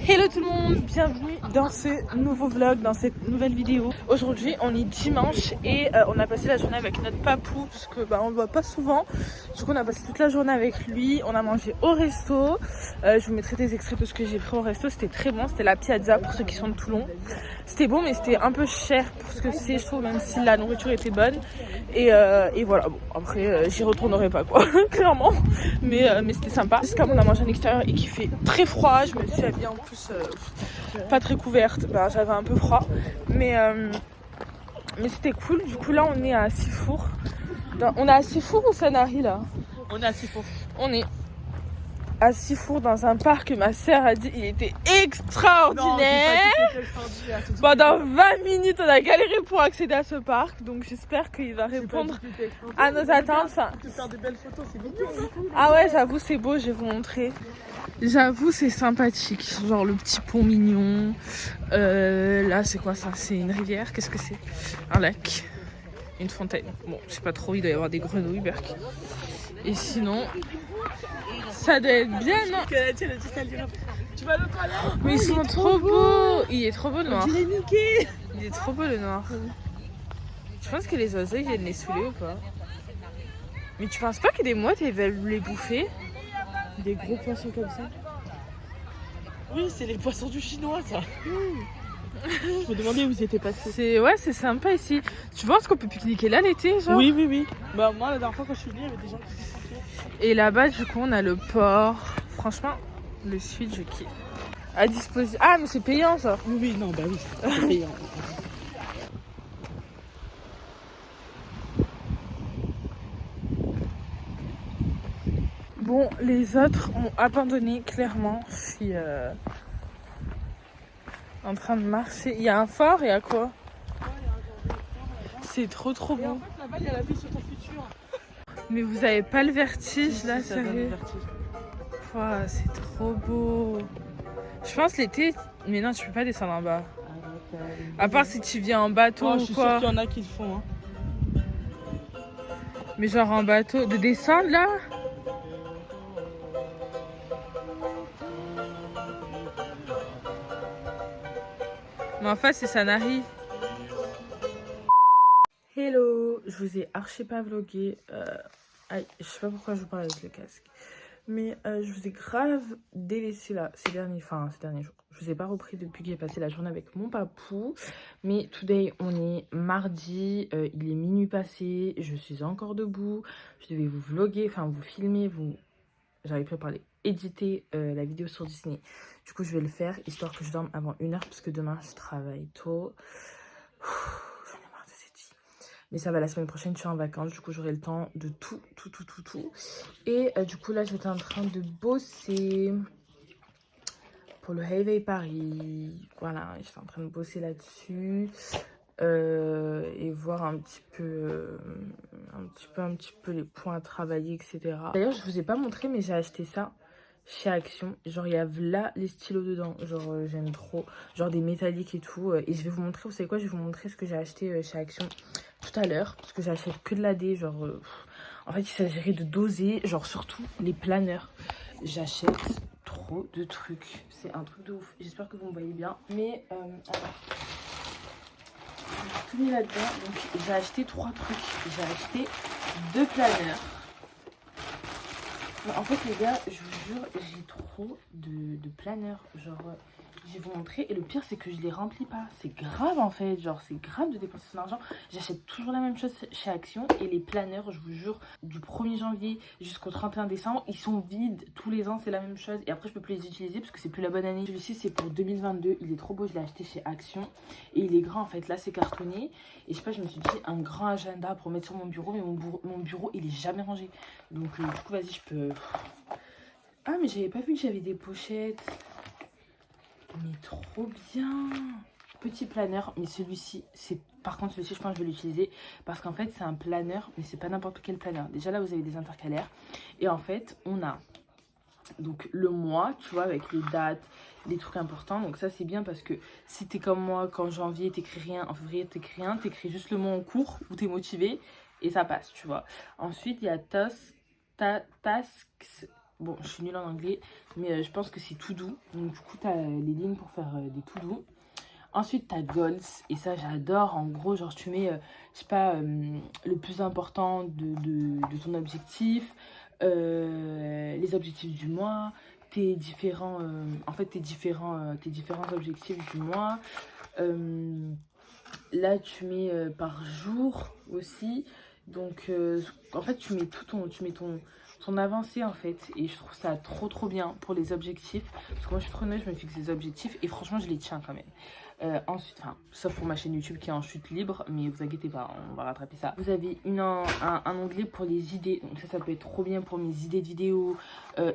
Hello tout le monde, bienvenue dans ce nouveau vlog, dans cette nouvelle vidéo. Aujourd'hui on est dimanche et on a passé la journée avec notre papou parce que on le voit pas souvent. Du coup on a passé toute la journée avec lui, on a mangé au resto. Je vous mettrai des extraits de ce que j'ai pris au resto, c'était très bon, c'était la Piazza pour ceux qui sont de Toulon. C'était bon mais c'était un peu cher pour ce que c'est je trouve, même si la nourriture était bonne. Et voilà, bon après j'y retournerai pas quoi, clairement. Mais c'était sympa. Parce qu'on a mangé à l'extérieur et qu'il fait très froid, je me suis habillée en plus pas très couverte, j'avais un peu froid. Mais c'était cool, du coup là on est à Sifour. On est à Sifour ou Sanary là? On est à Sifour. On est à Sifour dans un parc que ma sœur a dit il était extraordinaire. Pendant 20 minutes on a galéré pour accéder à ce parc, donc j'espère qu'il va répondre à nos attentes. Enfin, faire des belles photos, c'est mignon. ah ouais, j'avoue c'est beau, je vais vous montrer. J'avoue c'est sympathique, genre le petit pont mignon. Là c'est quoi ça? C'est une rivière, qu'est-ce que c'est? Un lac, une fontaine. Bon, je sais pas trop, il doit y avoir des grenouilles, berk. Et sinon, ça doit être bien, non? Tu vas le toilette? Mais ils sont trop beaux. Il est trop beau le noir. Mickey. Il est trop beau le noir. Je pense que les oiseaux ils viennent les saouler ou pas? Mais tu penses pas que des mouettes elles veulent les bouffer? Des gros poissons comme ça. Oui, c'est les poissons du chinois, ça. Je me demandais où ils étaient passés. C'est sympa ici. Tu penses qu'on peut pique-niquer là l'été, genre? Oui. Bah moi, la dernière fois quand je suis venue, il y avait des gens qui pique-niquaient. Et là-bas, du coup, on a le port. Franchement, le sud, je kiffe. À disposition. Ah, mais c'est payant ça. Oui, non, bah oui, c'est payant. Bon, les autres ont abandonné, clairement. Je suis en train de marcher. Il y a un phare, il y a quoi? C'est trop beau. Et en fait, là-bas, il y a la vie sur ton futur. Mais vous avez pas le vertige là, Ça donne le sérieux? vertige. Ouah, c'est trop beau. Je pense l'été, mais non, tu peux pas descendre en bas. À part si tu viens en bateau Je ou suis sûre quoi. qu'il y en a qui le font. Hein. Mais genre en bateau, de descendre là? Mais en fait, c'est Sanary. Hello, je vous ai archi pas vlogué. Je sais pas pourquoi je vous parle avec le casque. Mais je vous ai grave délaissé là ces derniers jours. Je vous ai pas repris depuis que j'ai passé la journée avec mon papou. Mais today, on est mardi, il est minuit passé, je suis encore debout. Je devais vous vloguer, enfin vous filmer, j'arrive plus à parler, éditer la vidéo sur Disney. Du coup, je vais le faire, histoire que je dorme avant 1h, parce que demain, je travaille tôt. J'en ai marre de cette vie. Mais ça va, la semaine prochaine, je suis en vacances. Du coup, j'aurai le temps de tout. Et du coup, là, j'étais en train de bosser pour le Hey Paris. Voilà, j'étais en train de bosser là-dessus. Et voir un petit peu les points à travailler, etc. D'ailleurs, je vous ai pas montré, mais j'ai acheté ça chez Action. Genre, il y a là les stylos dedans. Genre, j'aime trop. Genre des métalliques et tout. Et je vais vous montrer, vous savez quoi? Je vais vous montrer ce que j'ai acheté chez Action tout à l'heure. Parce que j'achète que de l'AD. Genre, en fait, il s'agirait de doser. Genre, surtout les planeurs. J'achète trop de trucs. C'est un truc de ouf. J'espère que vous me voyez bien. Mais, alors, j'ai tout mis là-dedans. Donc, j'ai acheté 3 trucs. J'ai acheté 2 planeurs. En fait les gars, je vous jure, j'ai trop de planeurs, genre je vais vous montrer, et le pire c'est que je les remplis pas, c'est grave en fait, genre c'est grave de dépenser son argent. J'achète toujours la même chose chez Action, et les planeurs, je vous jure, du 1er janvier jusqu'au 31 décembre, ils sont vides, tous les ans c'est la même chose, et après je peux plus les utiliser parce que c'est plus la bonne année. Celui-ci c'est pour 2022, il est trop beau, je l'ai acheté chez Action, et il est grand en fait, là c'est cartonné, et je sais pas, je me suis dit un grand agenda pour mettre sur mon bureau, mais mon bureau il est jamais rangé, donc du coup vas-y je peux... Ah mais j'avais pas vu que j'avais des pochettes. Mais trop bien. Petit planeur, mais celui-ci, par contre celui-ci je pense que je vais l'utiliser parce qu'en fait c'est un planeur, mais c'est pas n'importe quel planeur. Déjà là vous avez des intercalaires et en fait on a donc le mois, tu vois, avec les dates, les trucs importants. Donc ça c'est bien parce que si t'es comme moi, qu'en janvier t'écris rien, en février t'écris rien, t'écris juste le mois en cours où t'es motivé et ça passe, tu vois. Ensuite il y a tasks Bon, je suis nulle en anglais, mais je pense que c'est tout doux. Donc du coup, tu as les lignes pour faire des tout doux. Ensuite, tu as goals, et ça j'adore. En gros, genre tu mets, je sais pas, le plus important de ton objectif, les objectifs du mois, tes différents, tes différents objectifs du mois. Là, tu mets par jour aussi. Donc, en fait, tu mets ton avancée en fait. Et je trouve ça trop bien pour les objectifs. Parce que moi, je suis trop nulle, je me fixe des objectifs et franchement, je les tiens quand même. Ensuite, enfin, sauf pour ma chaîne YouTube qui est en chute libre, mais vous inquiétez pas, on va rattraper ça. Vous avez un onglet pour les idées, donc ça peut être trop bien pour mes idées de vidéos,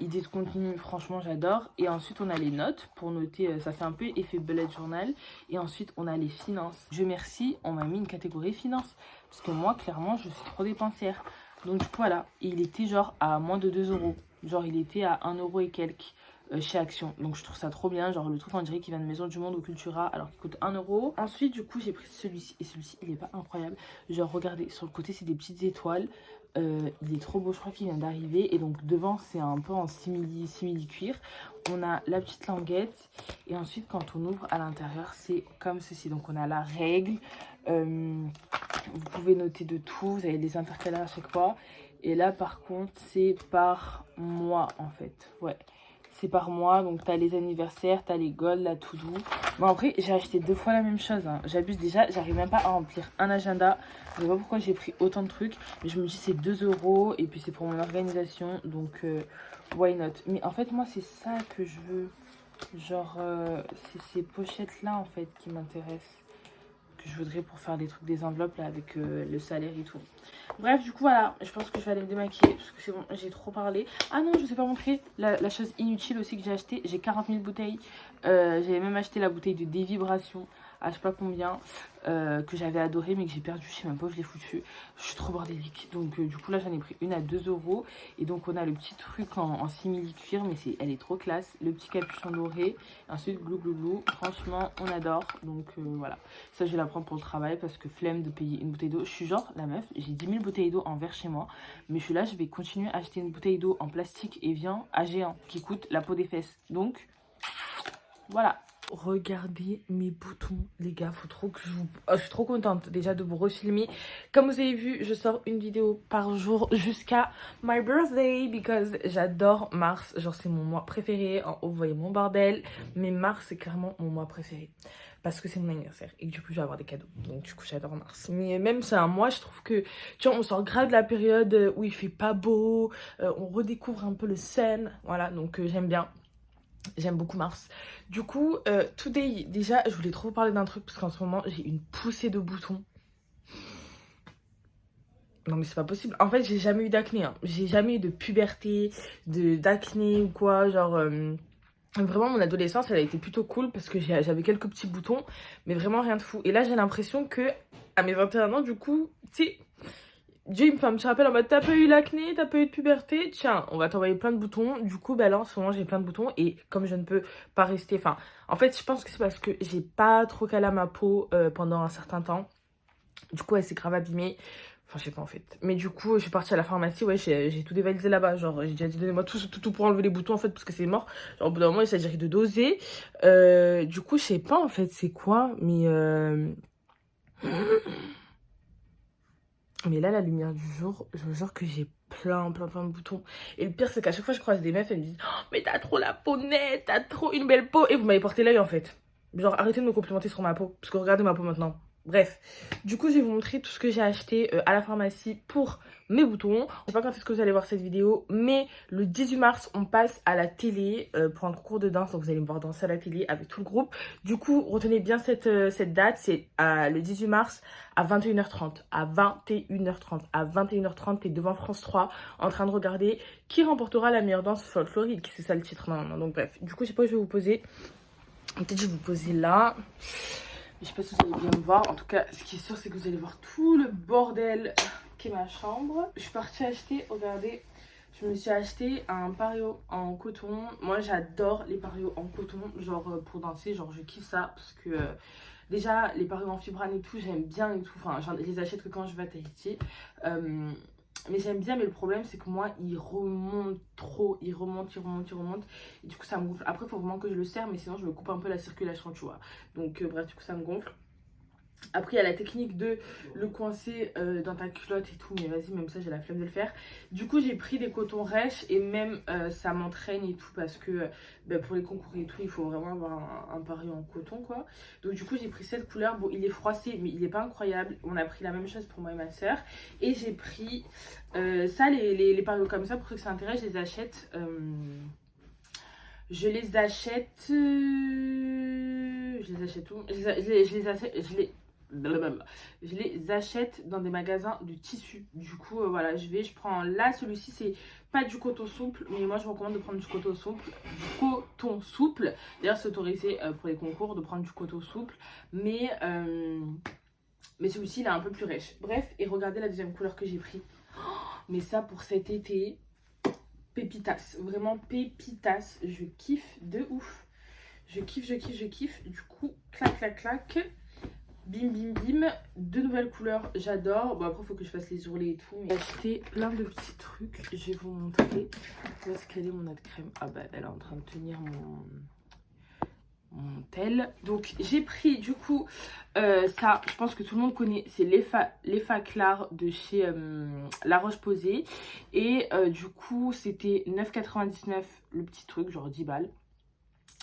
idées de contenu, franchement j'adore. Et ensuite on a les notes pour noter, ça fait un peu effet bullet journal. Et ensuite on a les finances. Dieu merci, on m'a mis une catégorie finances, parce que moi clairement je suis trop dépensière. Donc du coup voilà, et il était genre à moins de 2 euros, genre il était à 1 euro et quelques. Chez Action, donc je trouve ça trop bien, genre le truc on dirait qu'il vient de Maison du Monde ou Cultura alors qu'il coûte 1 euro. Ensuite du coup j'ai pris celui-ci et celui-ci il est pas incroyable, genre regardez sur le côté c'est des petites étoiles, il est trop beau, je crois qu'il vient d'arriver et donc devant c'est un peu en simili cuir. On a la petite languette et ensuite quand on ouvre à l'intérieur c'est comme ceci, donc on a la règle, vous pouvez noter de tout, vous avez des intercalaires à chaque fois et là par contre c'est par mois en fait, ouais. C'est par mois, donc t'as les anniversaires, t'as les goals, la to do. Bon après, j'ai acheté 2 fois la même chose, hein. J'abuse déjà, j'arrive même pas à remplir un agenda. Je sais pas pourquoi j'ai pris autant de trucs, mais je me dis c'est 2 euros et puis c'est pour mon organisation, donc why not. Mais en fait, moi c'est ça que je veux, genre c'est ces pochettes-là en fait qui m'intéressent. Que je voudrais pour faire des trucs, des enveloppes là avec le salaire et tout. Bref, du coup voilà, je pense que je vais aller me démaquiller parce que c'est bon, j'ai trop parlé. Ah non, je vous ai pas montré la chose inutile aussi que j'ai acheté. J'ai 40 000 bouteilles. J'avais même acheté la bouteille de dévibration à je sais pas combien, que j'avais adoré mais que j'ai perdu, je sais même pas où je l'ai foutu. Je suis trop bordélique. Donc du coup là j'en ai pris une à 2 euros. Et donc on a le petit truc en simili cuir, mais elle est trop classe. Le petit capuchon doré. Ensuite glou glou glou. Franchement on adore. Donc voilà. Ça je vais la prendre pour le travail parce que flemme de payer une bouteille d'eau. Je suis genre la meuf, j'ai 10 000 bouteilles d'eau en verre chez moi. Mais je suis là, je vais continuer à acheter une bouteille d'eau en plastique Evian à géant qui coûte la peau des fesses. Donc voilà. Regardez mes boutons, les gars, faut trop que je vous... Oh, je suis trop contente déjà de vous refilmer. Comme vous avez vu, je sors une vidéo par jour jusqu'à my birthday because j'adore mars. Genre c'est mon mois préféré. En haut vous voyez mon bordel, mais mars c'est clairement mon mois préféré parce que c'est mon anniversaire et que du coup je vais avoir des cadeaux. Donc du coup j'adore mars. Mais même c'est un mois, je trouve que tu vois on sort grave de la période où il fait pas beau, on redécouvre un peu le sun. Voilà, donc j'aime bien. J'aime beaucoup mars. Du coup, today, déjà, je voulais trop vous parler d'un truc parce qu'en ce moment, j'ai une poussée de boutons. Non mais c'est pas possible. En fait, j'ai jamais eu d'acné. Hein. J'ai jamais eu de puberté, d'acné ou quoi. Genre, vraiment, mon adolescence, elle a été plutôt cool parce que j'avais quelques petits boutons, mais vraiment rien de fou. Et là, j'ai l'impression que à mes 21 ans, du coup, tu sais... Dieu il me fait un petit rappel en mode t'as pas eu l'acné, t'as pas eu de puberté, tiens on va t'envoyer plein de boutons. Du coup bah là en ce moment j'ai plein de boutons et comme je ne peux pas rester, enfin en fait je pense que c'est parce que j'ai pas trop calé ma peau pendant un certain temps. Du coup elle s'est grave abîmée, enfin je sais pas en fait. Mais du coup je suis partie à la pharmacie, ouais j'ai tout dévalisé là-bas, genre j'ai déjà dit donnez-moi tout pour enlever les boutons en fait parce que c'est mort. Genre au bout d'un moment il s'agirait de doser. Du coup je sais pas en fait c'est quoi mais... Mais là, la lumière du jour, je vous jure que j'ai plein de boutons. Et le pire, c'est qu'à chaque fois, je croise des meufs, elles me disent oh, mais t'as trop la peau nette, t'as trop une belle peau. Et vous m'avez porté l'œil, en fait. Genre, arrêtez de me complimenter sur ma peau. Parce que regardez ma peau maintenant. Bref. Du coup, je vais vous montrer tout ce que j'ai acheté à la pharmacie pour mes boutons. Je sais pas quand est-ce que vous allez voir cette vidéo, mais le 18 mars, on passe à la télé pour un concours de danse. Donc, vous allez me voir danser à la télé avec tout le groupe. Du coup, retenez bien cette date. C'est le 18 mars à 21h30. À 21h30. À 21h30, t'es devant France 3 en train de regarder qui remportera la meilleure danse folklorique. C'est ça le titre. Non. Donc, bref. Du coup, je sais pas où je vais vous poser. Peut-être je vais vous poser là. Je sais pas si vous allez bien me voir. En tout cas, ce qui est sûr, c'est que vous allez voir tout le bordel qu'est ma chambre. Je suis partie acheter, regardez, je me suis acheté un pareo en coton. Moi, j'adore les pareos en coton, genre pour danser, genre je kiffe ça parce que déjà, les pareos en fibrane et tout, j'aime bien et tout. Enfin, je les achète que quand je vais à Tahiti. Mais j'aime bien, mais le problème c'est que moi il remonte trop, il remonte. Et du coup ça me gonfle. Après il faut vraiment que je le serre, mais sinon je me coupe un peu la circulation, tu vois. Donc bref, du coup ça me gonfle. Après, il y a la technique de le coincer dans ta culotte et tout. Mais vas-y, même ça, j'ai la flemme de le faire. Du coup, j'ai pris des cotons rêches et même ça m'entraîne et tout. Parce que pour les concours et tout, il faut vraiment avoir un pari en coton, quoi. Donc, du coup, j'ai pris cette couleur. Bon, il est froissé, mais il n'est pas incroyable. On a pris la même chose pour moi et ma soeur. Et j'ai pris ça, les paris comme ça. Pour ceux que ça intéresse, je les achète. Je les achète. Je les achète où je les achète dans des magasins de tissus. Du coup, voilà, je prends là, celui-ci, c'est pas du coton souple, mais moi je vous recommande de prendre du coton souple. D'ailleurs, c'est autorisé pour les concours de prendre du coton souple, mais celui-ci, il est un peu plus rêche. Bref, et regardez la deuxième couleur que j'ai pris. Mais ça, pour cet été, pépitas, vraiment pépitas. Je kiffe de ouf. Je kiffe. Du coup, clac. Bim, de nouvelles couleurs, j'adore. Bon, après, il faut que je fasse les ourlets et tout. J'ai acheté plein de petits trucs. Je vais vous montrer. Où est-ce qu'elle est, mon eau de crème? Ah bah, elle est en train de tenir mon tel. Donc, j'ai pris, du coup, ça, je pense que tout le monde connaît. C'est l'Effa Clar de chez La Roche-Posay. Et du coup, c'était 9,99 le petit truc, genre 10 balles.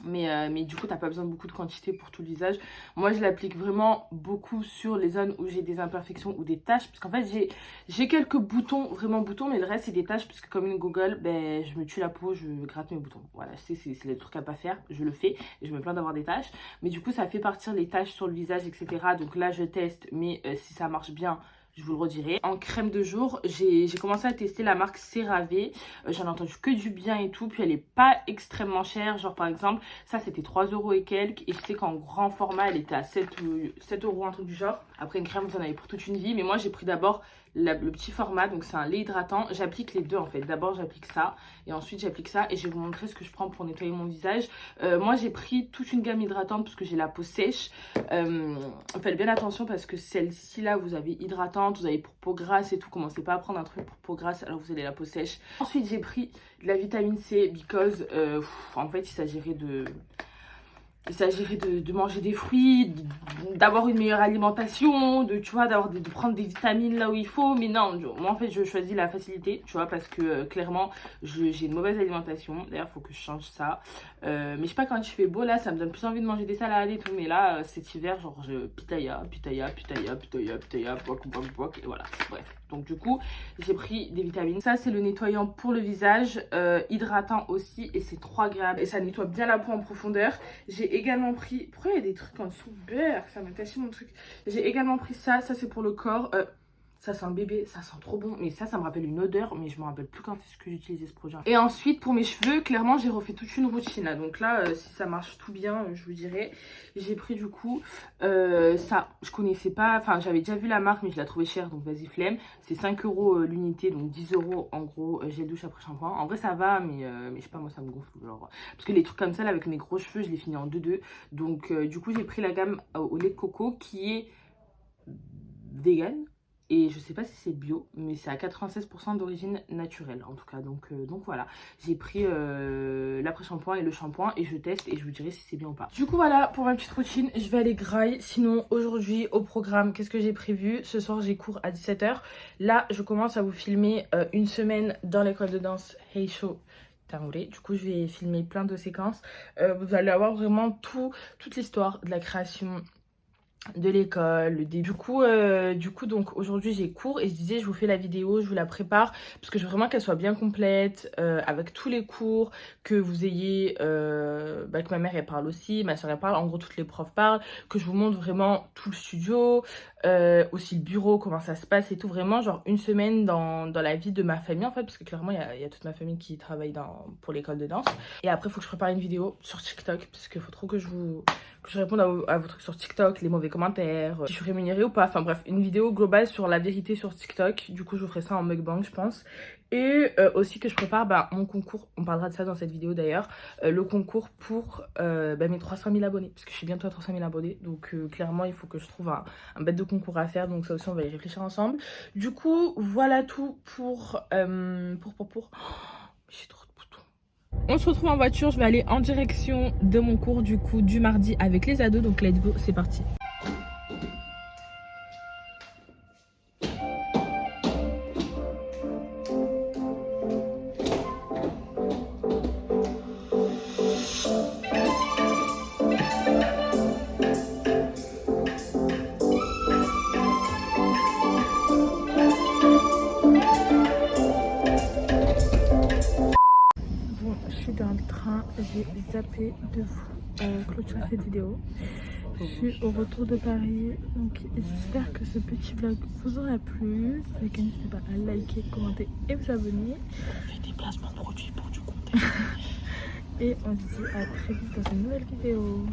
Mais du coup, t'as pas besoin de beaucoup de quantité pour tout le visage. Moi, je l'applique vraiment beaucoup sur les zones où j'ai des imperfections ou des taches. Parce qu'en fait, j'ai quelques boutons, vraiment boutons, mais le reste, c'est des taches. Parce que comme une Google, je me tue la peau, je gratte mes boutons. Voilà, c'est les trucs à pas faire. Je le fais et je me plains d'avoir des taches. Mais du coup, ça fait partir les taches sur le visage, etc. Donc là, je teste. Mais si ça marche bien, je vous le redirai. En crème de jour, j'ai commencé à tester la marque CeraVe. J'en ai entendu que du bien et tout. Puis elle est pas extrêmement chère. Genre par exemple, ça c'était 3 € et quelques. Et je sais qu'en grand format, elle était à 7 €, un truc du genre. Après une crème, vous en avez pour toute une vie. Mais moi j'ai pris d'abord le petit format. Donc c'est un lait hydratant. J'applique les deux en fait. D'abord j'applique ça. Et ensuite j'applique ça. Et je vais vous montrer ce que je prends pour nettoyer mon visage. Moi j'ai pris toute une gamme hydratante parce que j'ai la peau sèche. Faites bien attention parce que celle-ci là, vous avez hydratante, vous avez pour peau grasse et tout. Commencez pas à prendre un truc pour peau grasse alors vous avez la peau sèche. Ensuite j'ai pris de la vitamine C because en fait il s'agirait de manger des fruits, d'avoir une meilleure alimentation, tu vois, de prendre des vitamines là où il faut. Mais non, moi en fait je choisis la facilité, tu vois, parce que clairement j'ai une mauvaise alimentation. D'ailleurs il faut que je change ça. Mais je sais pas, quand il fait beau là, ça me donne plus envie de manger des salades et tout. Mais là cet hiver, genre je pitaya, poc, et voilà, bref. Donc du coup j'ai pris des vitamines. Ça c'est le nettoyant pour le visage, hydratant aussi, et c'est trop agréable. Et ça nettoie bien la peau en profondeur. J'ai également pris... Pourquoi il y a des trucs en dessous? Beurre, ça m'a taché mon truc. J'ai également pris ça c'est pour le corps. Ça sent le bébé, ça sent trop bon. Mais ça me rappelle une odeur, mais je me rappelle plus quand est-ce que j'utilisais ce produit. Et ensuite, pour mes cheveux, clairement, j'ai refait toute une routine là. Donc là, si ça marche tout bien, je vous dirai. J'ai pris du coup ça. Je connaissais pas, enfin, j'avais déjà vu la marque, mais je la trouvais chère, donc vas-y, flemme. C'est 5 € l'unité, donc 10 € en gros, gel douche après shampoing. En vrai, ça va, mais je sais pas, moi, ça me gonfle. Genre, parce que les trucs comme ça, là, avec mes gros cheveux, je les finis en 2-2. Donc, du coup, j'ai pris la gamme au lait de coco qui est vegan. Et je sais pas si c'est bio, mais c'est à 96% d'origine naturelle en tout cas. Donc voilà, j'ai pris l'après-shampoing et le shampoing et je teste et je vous dirai si c'est bien ou pas. Du coup voilà pour ma petite routine, je vais aller graille. Sinon aujourd'hui au programme, qu'est-ce que j'ai prévu? Ce soir j'ai cours à 17 h. Là je commence à vous filmer une semaine dans l'école de danse Heisho Tamouré. Du coup je vais filmer plein de séquences. Vous allez avoir vraiment toute l'histoire de la création de l'école, le début. Du coup donc aujourd'hui j'ai cours et je disais je vous fais la vidéo, je vous la prépare parce que je veux vraiment qu'elle soit bien complète avec tous les cours, que vous ayez que ma mère elle parle aussi, ma soeur elle parle, en gros toutes les profs parlent, que je vous montre vraiment tout le studio, aussi le bureau, comment ça se passe et tout, vraiment genre une semaine dans la vie de ma famille en fait, parce que clairement il y a toute ma famille qui travaille pour l'école de danse. Et après il faut que je prépare une vidéo sur TikTok parce qu'il faut trop que je vous que je réponde à vos trucs sur TikTok, les mauvais commentaires, si je suis rémunérée ou pas. Enfin bref, une vidéo globale sur la vérité sur TikTok. Du coup, je vous ferai ça en mukbang, je pense. Et aussi que je prépare mon concours, on parlera de ça dans cette vidéo d'ailleurs, le concours pour mes 300 000 abonnés, parce que je suis bientôt à 300 000 abonnés, donc clairement il faut que je trouve un bête de concours à faire, donc ça aussi on va y réfléchir ensemble. Du coup, voilà tout pour... J'ai trop de boutons. On se retrouve en voiture, je vais aller en direction de mon cours du coup du mardi avec les ados, donc let's go, c'est parti. Dans le train, j'ai zappé de vous clôturer cette vidéo. Je suis au retour de Paris, donc j'espère que ce petit vlog vous aura plu. N'hésitez pas à liker, commenter et vous abonner. On fait des placements de produits pour du contenu. Et on se dit à très vite dans une nouvelle vidéo.